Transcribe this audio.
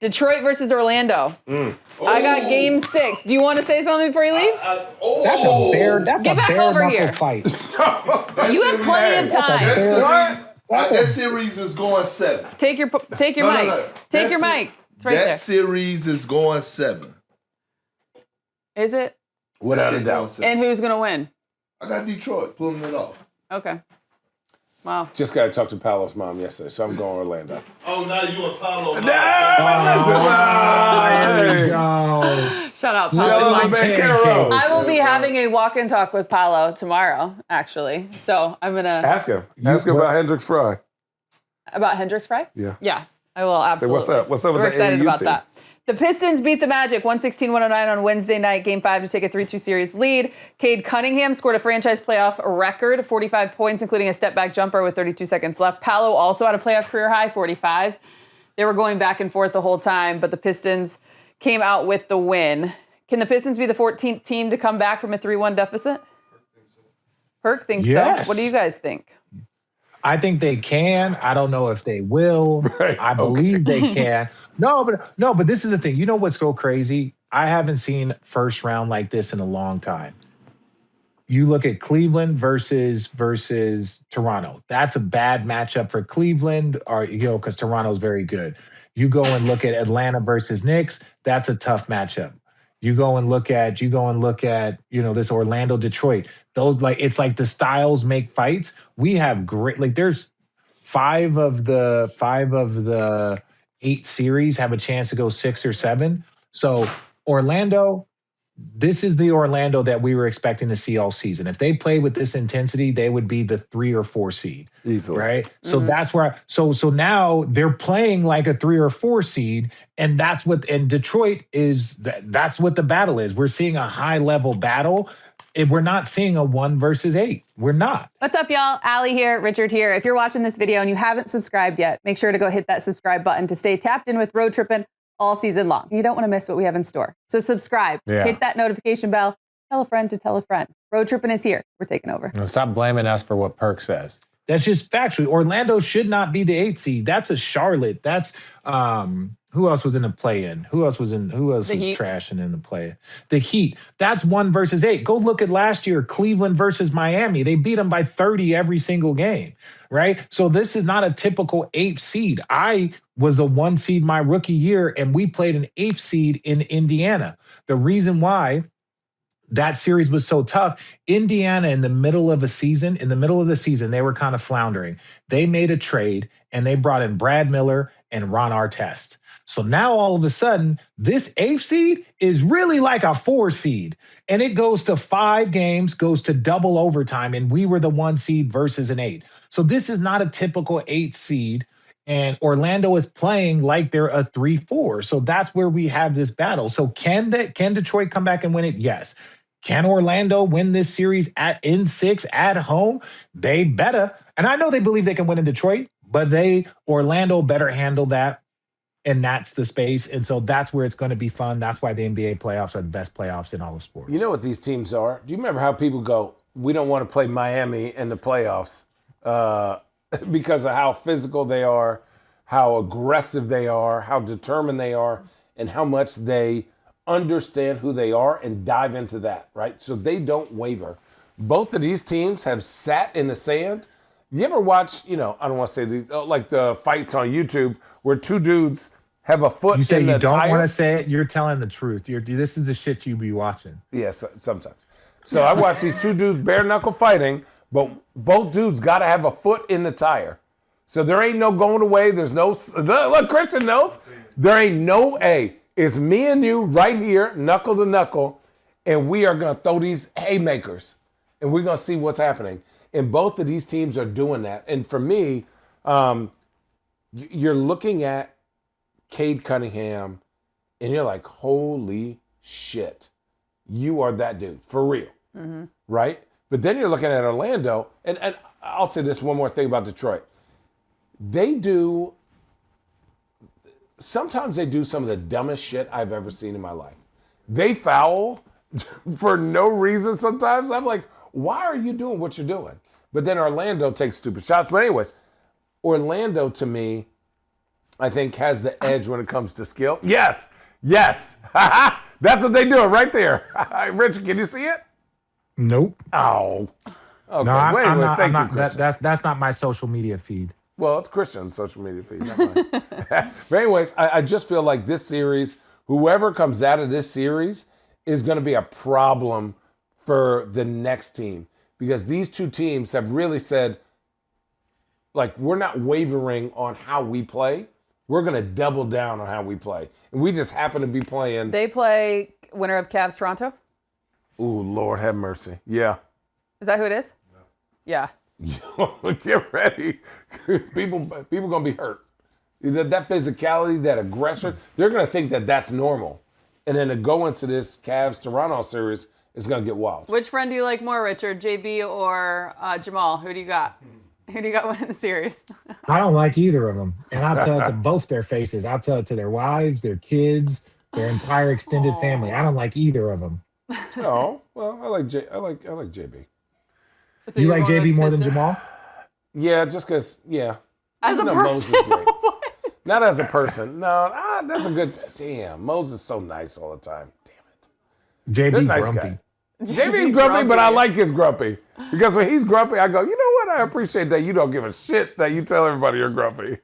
Detroit versus Orlando. I got game 6. Do you want to say something before you leave? That's a bare knuckle fight. You have plenty of time. That series is going 7. Take your mic. Take your mic. It's right there. That series is going 7. Is it? Without a doubt. And who's going to win? I got Detroit pulling it off. Okay. Wow. Just got to talk to Paolo's mom yesterday, so I'm going Orlando. Oh, now you and Paolo. There we go. Shout out, Paolo. Paolo Banchero. I will be having a walk and talk with Paolo tomorrow, actually. So I'm going to... Ask him. Ask him about Hendricks Fry. About Hendricks Fry? Yeah. Yeah, I will absolutely. Say, what's up with We're the excited AAU about team? that. The Pistons beat the Magic 116-109 on Wednesday night, Game 5, to take a 3-2 series lead. Cade Cunningham scored a franchise playoff record, 45 points, including a step-back jumper with 32 seconds left. Paolo also had a playoff career high, 45. They were going back and forth the whole time, but the Pistons came out with the win. Can the Pistons be the 14th team to come back from a 3-1 deficit? Perk thinks Yes. so. What do you guys think? I think they can. I don't know if they will. Right. I believe they can. No, but this is the thing. You know what's so crazy? I haven't seen first round like this in a long time. You look at Cleveland versus Toronto. That's a bad matchup for Cleveland, or because Toronto's very good. You go and look at Atlanta versus Knicks. That's a tough matchup. You go and look at this Orlando Detroit. Those it's like the styles make fights. We have great there's 5 of the 8 series have a chance to go 6 or 7. So Orlando, this is the Orlando that we were expecting to see all season. If they play with this intensity, they would be the 3 or 4 seed. Easily. Right? So that's where so now they're playing like a 3 or 4 seed, and Detroit is that's what the battle is. We're seeing a high level battle. We're not seeing a 1 versus 8. We're not. What's up, y'all? Allie here, Richard here. If you're watching this video and you haven't subscribed yet, make sure to go hit that subscribe button to stay tapped in with Road Trippin' all season long. You don't want to miss what we have in store. So subscribe, hit that notification bell, tell a friend to tell a friend. Road Trippin' is here. We're taking over. Stop blaming us for what Perk says. That's just factually. Orlando should not be the 8 seed. That's a Charlotte. That's who else was in the play-in? Who else was trashing in the play? The Heat. That's 1 versus 8. Go look at last year, Cleveland versus Miami. They beat them by 30 every single game, right? So this is not a typical 8th seed. I was a 1 seed my rookie year, and we played an 8th seed in Indiana. The reason why that series was so tough, Indiana in the middle of the season, they were kind of floundering. They made a trade, and they brought in Brad Miller and Ron Artest. So now all of a sudden, this 8th seed is really like a 4 seed. And it goes to 5 games, goes to double overtime, and we were the 1 seed versus an 8. So this is not a typical 8 seed. And Orlando is playing like they're a 3-4. So that's where we have this battle. So can Detroit come back and win it? Yes. Can Orlando win this series in 6 at home? They better. And I know they believe they can win in Detroit, but Orlando better handle that. And that's the space. And so that's where it's going to be fun. That's why the NBA playoffs are the best playoffs in all of sports. You know what these teams are? Do you remember how people go, we don't want to play Miami in the playoffs because of how physical they are, how aggressive they are, how determined they are, and how much they understand who they are and dive into that, right? So they don't waver. Both of these teams have sat in the sand. You ever watch, I don't want to say these, like the fights on YouTube where 2 dudes have a foot in the tire? You say you don't want to say it? You're telling the truth. This is the shit you be watching. Yes, sometimes. So I watch these 2 dudes bare knuckle fighting, but both dudes got to have a foot in the tire. So there ain't no going away. There's no, look, Christian knows. There ain't no, it's me and you right here, knuckle to knuckle, and we are going to throw these haymakers, and we're going to see what's happening. And both of these teams are doing that. And for me, you're looking at Cade Cunningham, and you're like, holy shit, you are that dude, for real, right? But then you're looking at Orlando, and I'll say this one more thing about Detroit. Sometimes they do some of the dumbest shit I've ever seen in my life. They foul for no reason sometimes. I'm like, why are you doing what you're doing? But then Orlando takes stupid shots. But anyways, Orlando to me, I think, has the edge when it comes to skill. Yes. That's what they do right there. Rich, can you see it? Nope. Oh. Okay. No, I'm anyways, not. thank you, That, Christian. that's not my social media feed. Well, it's Christian's social media feed, not mine. But anyways, I just feel like this series, whoever comes out of this series is going to be a problem for the next team, because these two teams have really said, like, we're not wavering on how we play. We're going to double down on how we play. And we just happen to be playing. They play winner of Cavs Toronto. Ooh, Lord have mercy. Yeah. Is that who it is? No. Yeah. Get ready. People going to be hurt. That physicality, that aggression, they're going to think that that's normal. And then to go into this Cavs-Toronto series, it's going to get wild. Which friend do you like more, Richard? JB or Jamal? Who do you got? Who do you got winning the series? I don't like either of them. And I'll tell it to both their faces. I'll tell it to their wives, their kids, their entire extended family. I don't like either of them. Oh, well, I like JB. So You you're like going JB with more than Pistons? Jamal? Yeah, just because, yeah. As a Even though person. Moses is great. Not as a person. No, that's a good, damn. Moses is so nice all the time. Damn it. JB Nice grumpy. guy. JB's grumpy, but I like his grumpy. Because when he's grumpy, I go, you know what? I appreciate that you don't give a shit that you tell everybody you're grumpy.